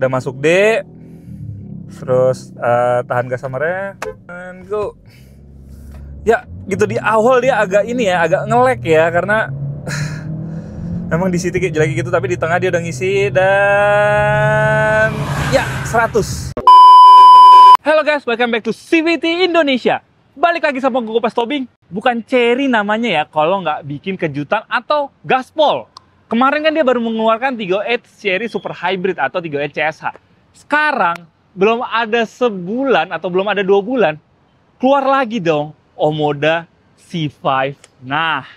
Udah masuk D. Terus tahan gas sama rem. And go. Ya, gitu di awal dia agak ini ya, agak nge-lag ya karena memang di sini kayak jelek gitu, tapi di tengah dia udah ngisi dan ya 100. Halo guys, welcome back to CVT Indonesia. Balik lagi sama gue Kupas Tobing. Bukan Cherry namanya ya kalau nggak bikin kejutan atau gaspol. Kemarin kan dia baru mengeluarkan 308 Cherry Super Hybrid atau 308 CSH. Sekarang belum ada sebulan atau belum ada 2 bulan, keluar lagi dong Omoda C5. Nah,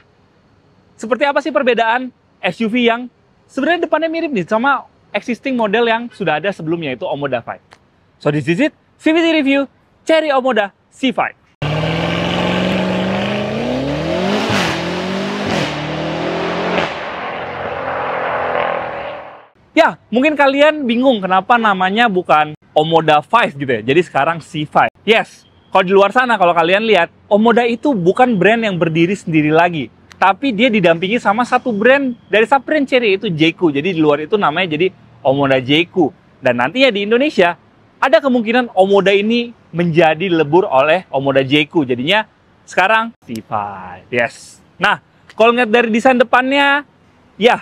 seperti apa sih perbedaan SUV yang sebenarnya depannya mirip nih sama existing model yang sudah ada sebelumnya, yaitu Omoda 5. So this is it, CVT review Cherry Omoda C5. Ya, mungkin kalian bingung kenapa namanya bukan Omoda 5 gitu ya. Jadi sekarang C5. Yes, kalau di luar sana kalau kalian lihat, Omoda itu bukan brand yang berdiri sendiri lagi. Tapi dia didampingi sama satu brand dari sub-brand Cherry, yaitu Jayco. Jadi di luar itu namanya jadi Omoda Jayco. Dan nantinya di Indonesia, ada kemungkinan Omoda ini menjadi lebur oleh Omoda Jayco. Jadinya sekarang C5. Yes. Nah, kalau ngeliat dari desain depannya, ya,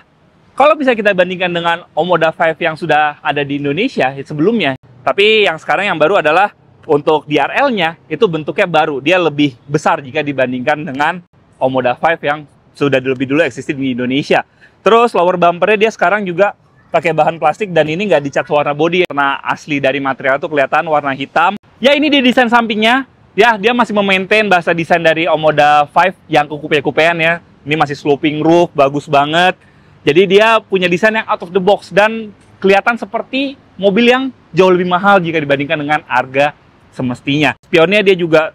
kalau bisa kita bandingkan dengan Omoda 5 yang sudah ada di Indonesia sebelumnya, tapi yang sekarang yang baru adalah untuk DRL-nya itu bentuknya baru. Dia lebih besar jika dibandingkan dengan Omoda 5 yang sudah lebih dulu existing di Indonesia. Terus lower bumpernya dia sekarang juga pakai bahan plastik dan ini nggak dicat warna bodi. Karena asli dari material itu kelihatan warna hitam. Ya, ini di desain sampingnya. Ya, dia masih memaintain bahasa desain dari Omoda 5 yang kupe-kupean ya. Ini masih sloping roof, bagus banget. Jadi dia punya desain yang out of the box dan kelihatan seperti mobil yang jauh lebih mahal jika dibandingkan dengan harga semestinya. Spionnya dia juga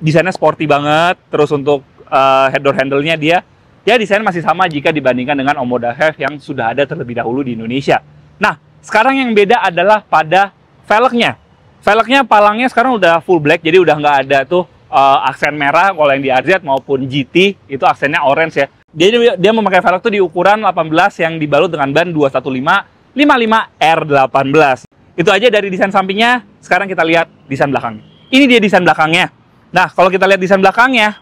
desainnya sporty banget. Terus untuk head door handle-nya dia, ya desainnya masih sama jika dibandingkan dengan Omoda 5 yang sudah ada terlebih dahulu di Indonesia. Nah, sekarang yang beda adalah pada velgnya. Velgnya palangnya sekarang udah full black, jadi udah nggak ada tuh aksen merah. Kalau yang di RZ maupun GT itu aksennya orange ya. Dia memakai velg tuh di ukuran 18 yang dibalut dengan ban 215 R18. Itu aja dari desain sampingnya. Sekarang kita lihat desain belakangnya. Ini dia desain belakangnya. Nah, kalau kita lihat desain belakangnya,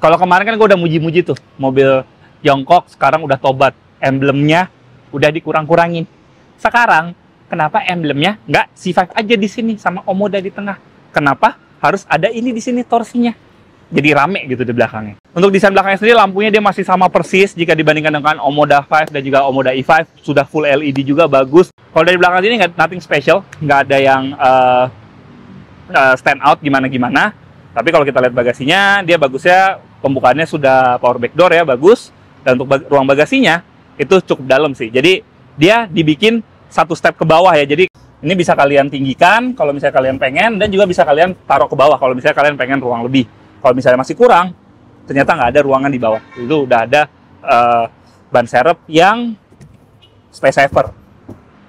kalau kemarin kan gue udah muji-muji tuh mobil Yongkok, sekarang udah tobat. Emblemnya udah dikurang-kurangin. Sekarang, kenapa emblemnya nggak C5 aja di sini sama Omoda di tengah? Kenapa harus ada ini di sini torsinya? Jadi rame gitu di belakangnya. Untuk desain belakangnya sendiri, lampunya dia masih sama persis jika dibandingkan dengan Omoda 5 dan juga Omoda i5. Sudah full LED juga, bagus. Kalau dari belakang sini nothing special, nggak ada yang stand out gimana-gimana. Tapi kalau kita lihat bagasinya, dia bagusnya pembukaannya sudah power back door ya, bagus. Dan untuk ruang bagasinya itu cukup dalam sih. Jadi dia dibikin satu step ke bawah ya. Jadi ini bisa kalian tinggikan kalau misalnya kalian pengen, dan juga bisa kalian taruh ke bawah kalau misalnya kalian pengen ruang lebih. Kalau misalnya masih kurang, ternyata nggak ada ruangan di bawah. Itu udah ada ban serep yang space saver.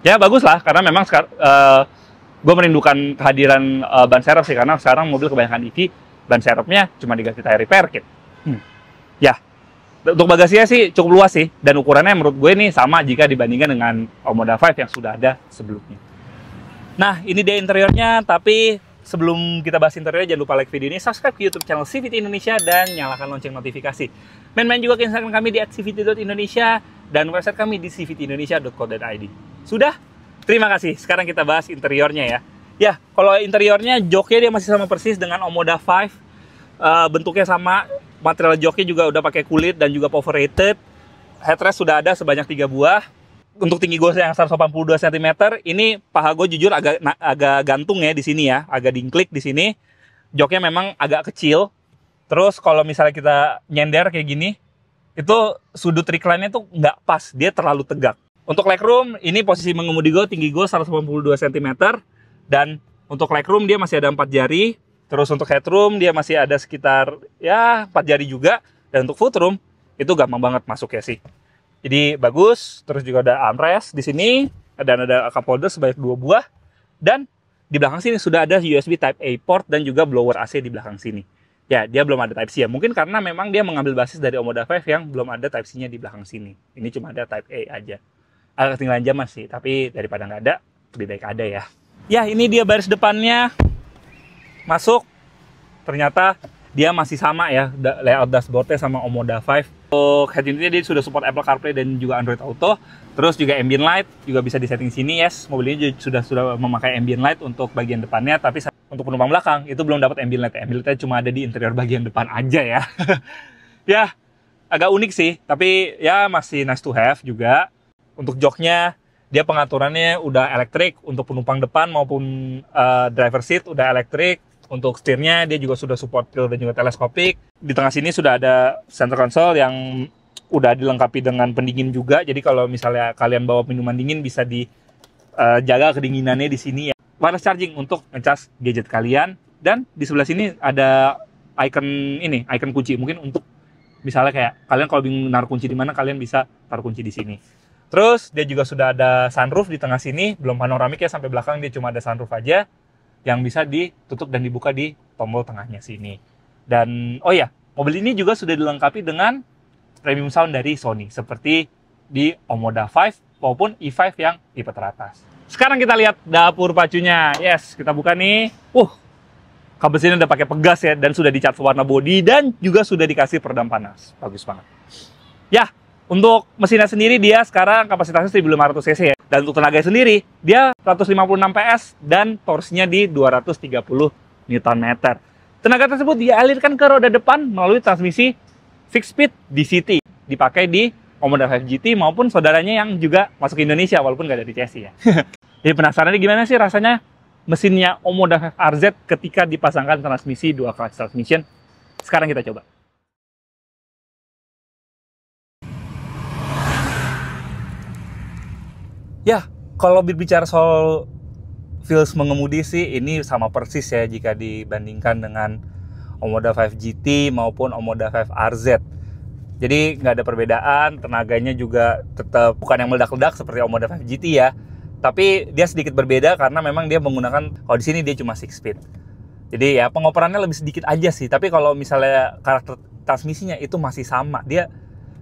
Ya bagus lah, karena memang gue merindukan kehadiran ban serep sih, karena sekarang mobil kebanyakan EV, ban serepnya cuma diganti tire repair kit. Ya, untuk bagasinya sih cukup luas sih, dan ukurannya menurut gue ini sama jika dibandingkan dengan Omoda 5 yang sudah ada sebelumnya. Nah, ini dia interiornya, tapi sebelum kita bahas interiornya, jangan lupa like video ini, subscribe ke YouTube channel CVT Indonesia, dan nyalakan lonceng notifikasi. Main-main juga ke Instagram kami di @cvt.indonesia, dan website kami di cvtindonesia.co.id. Sudah? Terima kasih. Sekarang kita bahas interiornya ya. Ya, kalau interiornya, joknya dia masih sama persis dengan Omoda 5. Bentuknya sama, material joknya juga udah pakai kulit dan juga perforated. Headrest sudah ada sebanyak 3 buah. Untuk tinggi gue yang 182 cm, ini paha gue jujur agak gantung ya di sini ya, agak dingklik di sini. Joknya memang agak kecil. Terus kalau misalnya kita nyender kayak gini, itu sudut recline-nya tuh nggak pas, dia terlalu tegak. Untuk legroom, ini posisi mengemudi gue, tinggi gue 182 cm, dan untuk legroom dia masih ada 4 jari. Terus untuk headroom dia masih ada sekitar ya 4 jari juga, dan untuk footroom itu gampang banget masuknya sih. Jadi bagus. Terus juga ada armrest di sini, dan ada cup holder sebanyak 2 buah, dan di belakang sini sudah ada USB Type A port dan juga blower AC di belakang sini. Ya, dia belum ada Type C ya. Mungkin karena memang dia mengambil basis dari Omoda 5 yang belum ada Type C-nya di belakang sini. Ini cuma ada Type A aja. Agak ketinggalan zaman sih, tapi daripada nggak ada, lebih baik ada ya. Ya, ini dia baris depannya. Masuk. Ternyata dia masih sama ya, layout dashboardnya sama Omoda 5. Untuk head unitnya dia sudah support Apple CarPlay dan juga Android Auto. Terus juga ambient light juga bisa disetting sini, yes. Mobil ini sudah memakai ambient light untuk bagian depannya, tapi untuk penumpang belakang itu belum dapat ambient light. Ambient lightnya cuma ada di interior bagian depan aja ya. Ya, agak unik sih, tapi ya masih nice to have juga. Untuk joknya, dia pengaturannya udah elektrik untuk penumpang depan maupun driver seat udah elektrik. Untuk setirnya dia juga sudah support tilt dan juga teleskopik. Di tengah sini sudah ada center console yang udah dilengkapi dengan pendingin juga. Jadi kalau misalnya kalian bawa minuman dingin bisa dijaga kedinginannya di sini ya. Wireless charging untuk ngecas gadget kalian. Dan di sebelah sini ada icon kunci. Mungkin untuk misalnya kayak kalian kalau bingung naruh kunci di mana, kalian bisa taruh kunci di sini. Terus dia juga sudah ada sunroof di tengah sini, belum panoramik ya, sampai belakang dia cuma ada sunroof aja yang bisa ditutup dan dibuka di tombol tengahnya sini. Dan oh ya, mobil ini juga sudah dilengkapi dengan premium sound dari Sony seperti di Omoda 5 maupun i5 yang tipe teratas. Sekarang kita lihat dapur pacunya. Yes, kita buka nih. Kabel sini udah pakai pegas ya, dan sudah dicat warna bodi dan juga sudah dikasih peredam panas. Bagus banget. Ya, untuk mesinnya sendiri dia sekarang kapasitasnya 1500 cc ya. Dan untuk tenaga sendiri, dia 156 PS dan torsinya di 230 Nm. Tenaga tersebut dialirkan ke roda depan melalui transmisi 6-speed DCT. Dipakai di Omoda 5 GT maupun saudaranya yang juga masuk ke Indonesia walaupun nggak dari chassis ya. Jadi penasaran gimana sih rasanya mesinnya Omoda 5 RZ ketika dipasangkan transmisi dual clutch transmission? Sekarang kita coba. Ya, kalau berbicara soal feels mengemudi sih, ini sama persis ya jika dibandingkan dengan Omoda 5 GT maupun Omoda 5 RZ. Jadi nggak ada perbedaan, tenaganya juga tetap bukan yang meledak-ledak seperti Omoda 5 GT ya. Tapi dia sedikit berbeda karena memang dia menggunakan, kalau di sini dia cuma 6-speed. Jadi ya pengoperannya lebih sedikit aja sih. Tapi kalau misalnya karakter transmisinya itu masih sama. Dia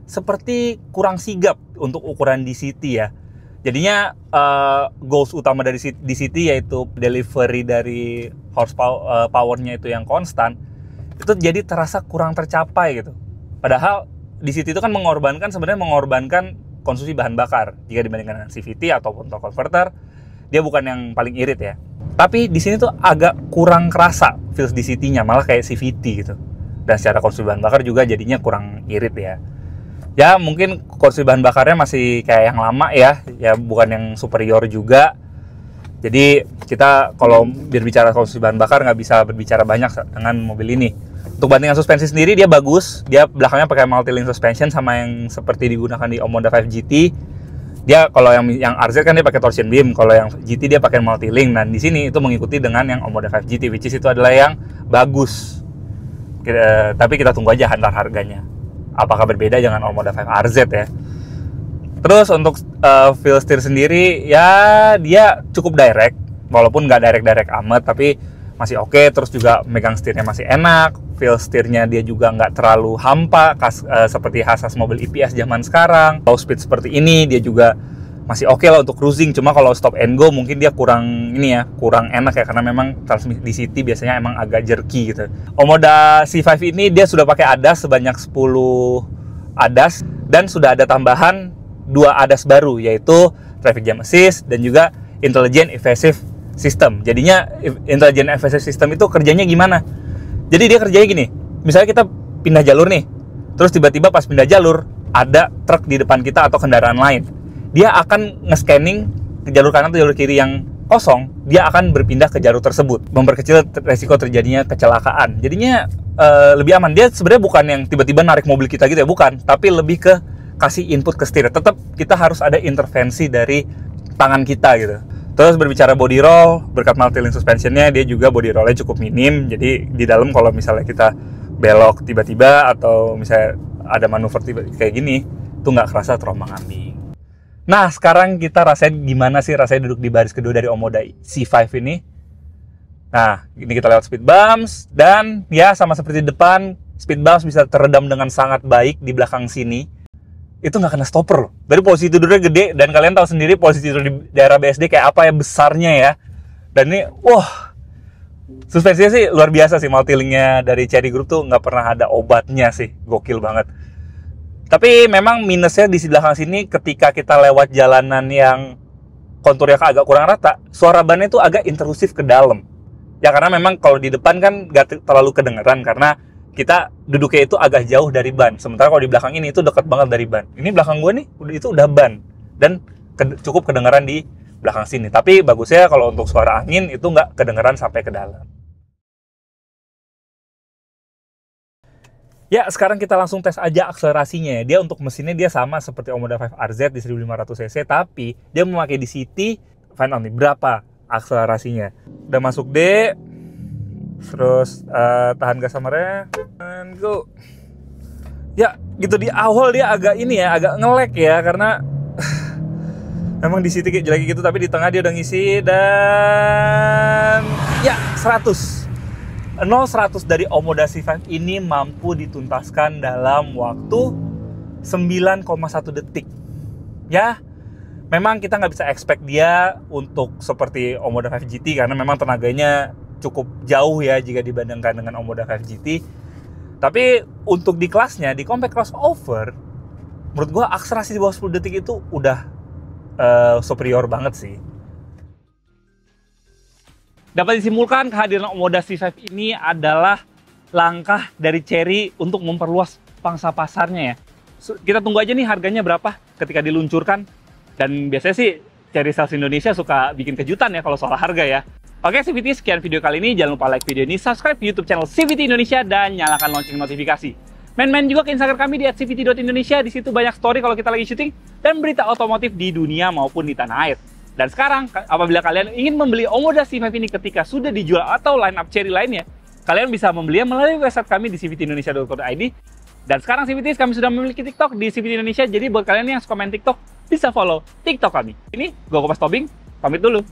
seperti kurang sigap untuk ukuran DCT ya. Jadinya goals utama dari DCT yaitu delivery dari horsepower powernya itu yang konstan, itu jadi terasa kurang tercapai gitu. Padahal DCT itu kan sebenarnya mengorbankan konsumsi bahan bakar jika dibandingkan dengan CVT ataupun torque converter. Dia bukan yang paling irit ya. Tapi di sini tuh agak kurang kerasa feels DCT-nya, malah kayak CVT gitu. Dan secara konsumsi bahan bakar juga jadinya kurang irit ya. Ya mungkin konsumsi bahan bakarnya masih kayak yang lama ya bukan yang superior juga. Jadi kita kalau berbicara konsumsi bahan bakar nggak bisa berbicara banyak dengan mobil ini. Untuk bandingan suspensi sendiri dia bagus, dia belakangnya pakai multi-link suspension sama yang seperti digunakan di Omoda 5 GT. Dia kalau yang RZ kan dia pakai torsion beam, kalau yang GT dia pakai multi-link. Dan di sini itu mengikuti dengan yang Omoda 5 GT, which is itu adalah yang bagus. Tapi kita tunggu aja antar harganya. Apakah berbeda dengan Omoda 5 RZ ya. Terus untuk feel steer sendiri ya dia cukup direct, walaupun nggak direct amat tapi masih oke. Terus juga megang setirnya masih enak, feel steernya dia juga nggak terlalu hampa seperti khas mobil EPS zaman sekarang. Low speed seperti ini dia juga masih oke lah untuk cruising. Cuma kalau stop and go mungkin dia kurang enak ya, karena memang transmisi DCT biasanya emang agak jerky gitu. Omoda C5 ini dia sudah pakai ADAS sebanyak 10 ADAS dan sudah ada tambahan 2 ADAS baru, yaitu Traffic Jam Assist dan juga Intelligent Evasive System. Jadinya Intelligent Evasive System itu kerjanya gimana? Jadi dia kerjanya gini, misalnya kita pindah jalur nih, terus tiba-tiba pas pindah jalur ada truk di depan kita atau kendaraan lain. Dia akan nge-scanning ke jalur kanan atau jalur kiri yang kosong, dia akan berpindah ke jalur tersebut, memperkecil resiko terjadinya kecelakaan. Jadinya lebih aman. Dia sebenarnya bukan yang tiba-tiba narik mobil kita gitu ya, bukan, tapi lebih ke kasih input ke setir. Tetap kita harus ada intervensi dari tangan kita gitu. Terus berbicara body roll, berkat multi-link suspensionnya, dia juga body rollnya cukup minim. Jadi di dalam kalau misalnya kita belok tiba-tiba atau misalnya ada manuver kayak gini, tuh nggak kerasa terombang-ambing. Nah, sekarang kita rasain gimana sih rasanya duduk di baris kedua dari Omoda C5 ini. Nah, ini kita lewat speed bumps, dan ya sama seperti depan, speed bumps bisa teredam dengan sangat baik di belakang sini. itu nggak kena stopper loh. Dari posisi tidurnya gede, dan kalian tahu sendiri posisi tidur di daerah BSD kayak apa ya, besarnya ya. Dan ini, wah, suspensinya sih luar biasa sih. Multilink-nya dari Chery Group tuh nggak pernah ada obatnya sih, gokil banget. Tapi memang minusnya di belakang sini ketika kita lewat jalanan yang konturnya agak kurang rata, suara bannya itu agak intrusif ke dalam. Ya karena memang kalau di depan kan nggak terlalu kedengeran karena kita duduknya itu agak jauh dari ban. Sementara kalau di belakang ini itu dekat banget dari ban. Ini belakang gue nih, itu udah ban. Dan cukup kedengeran di belakang sini. Tapi bagusnya kalau untuk suara angin itu nggak kedengeran sampai ke dalam. Ya, sekarang kita langsung tes aja akselerasinya ya. Dia untuk mesinnya dia sama seperti Omoda 5RZ di 1500cc, tapi dia memakai DCT. Find out nih, berapa akselerasinya. Udah masuk D, terus tahan gas sama rem, and go. Ya, gitu di awal dia agak ini ya, agak nge-lag ya, karena memang DCT kayak jelek gitu, tapi di tengah dia udah ngisi, dan ya, 100. 0-100 dari Omoda C5 ini mampu dituntaskan dalam waktu 9,1 detik. Ya, memang kita nggak bisa expect dia untuk seperti Omoda 5 GT karena memang tenaganya cukup jauh ya jika dibandingkan dengan Omoda 5 GT. Tapi untuk di kelasnya, di compact crossover, menurut gua akselerasi di bawah 10 detik itu udah superior banget sih. Dapat disimpulkan kehadiran Omoda C5 ini adalah langkah dari Chery untuk memperluas pangsa pasarnya ya. Kita tunggu aja nih harganya berapa ketika diluncurkan. Dan biasanya sih Chery Sales Indonesia suka bikin kejutan ya kalau soal harga ya. Oke CVT, sekian video kali ini. Jangan lupa like video ini, subscribe YouTube channel CVT Indonesia, dan nyalakan lonceng notifikasi. Main-main juga ke Instagram kami di @cvt.indonesia. Di situ banyak story kalau kita lagi syuting dan berita otomotif di dunia maupun di tanah air. Dan sekarang, apabila kalian ingin membeli Omoda C5 ini ketika sudah dijual atau line up Chery lainnya, kalian bisa membelinya melalui website kami di cvtindonesia.co.id. Dan sekarang CVT kami sudah memiliki TikTok di CVT Indonesia, jadi buat kalian yang suka main TikTok, bisa follow TikTok kami. Ini gue Kompas Tobing, pamit dulu.